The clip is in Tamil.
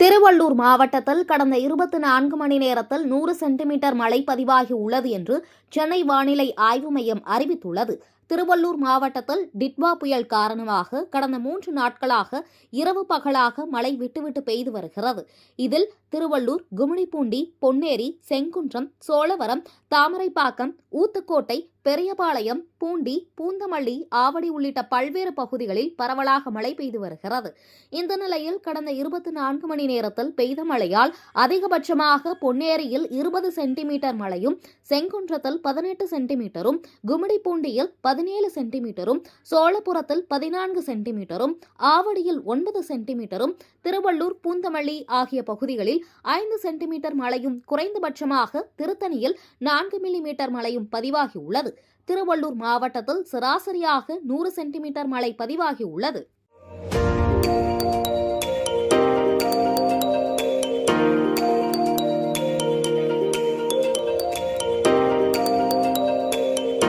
திருவள்ளூர் மாவட்டத்தில் கடந்த 24 மணி நேரத்தில் 100 சென்டிமீட்டர் மழை பதிவாகி உள்ளது என்று சென்னை வானிலை ஆய்வு மையம் அறிவித்துள்ளது. திருவள்ளூர் மாவட்டத்தில் டிட்வா புயல் காரணமாக கடந்த 3 நாட்களாக இரவு பகலாக மழை விட்டுவிட்டு பெய்து வருகிறது. இதில் திருவள்ளூர், கும்மிடிப்பூண்டி, பொன்னேரி, செங்குன்றம், சோழவரம், தாமரைப்பாக்கம், ஊத்துக்கோட்டை, பெரியபாளையம், பூண்டி, பூந்தமல்லி, ஆவடி உள்ளிட்ட பல்வேறு பகுதிகளில் பரவலாக மழை பெய்து வருகிறது. இந்த நிலையில் கடந்த 24 மணி நேரத்தில் பெய்த மழையால் அதிகபட்சமாக பொன்னேரியில் 20 சென்டிமீட்டர் மழையும், செங்குன்றத்தில் 18 சென்டிமீட்டரும், கும்மிடிப்பூண்டியில் 17 சென்டிமீட்டரும், சோழபுரத்தில் 14 சென்டிமீட்டரும், ஆவடியில் 9 சென்டிமீட்டரும், திருவள்ளூர், பூந்தமல்லி ஆகிய பகுதிகளில் 5 சென்டிமீட்டர் மழையும், குறைந்தபட்சமாக திருத்தணியில் 4 மில்லிமீட்டர் மழையும் பதிவாகியுள்ளது. திருவள்ளூர் மாவட்டத்தில் சராசரியாக 100 சென்டிமீட்டர் மழை பதிவாகியுள்ளது.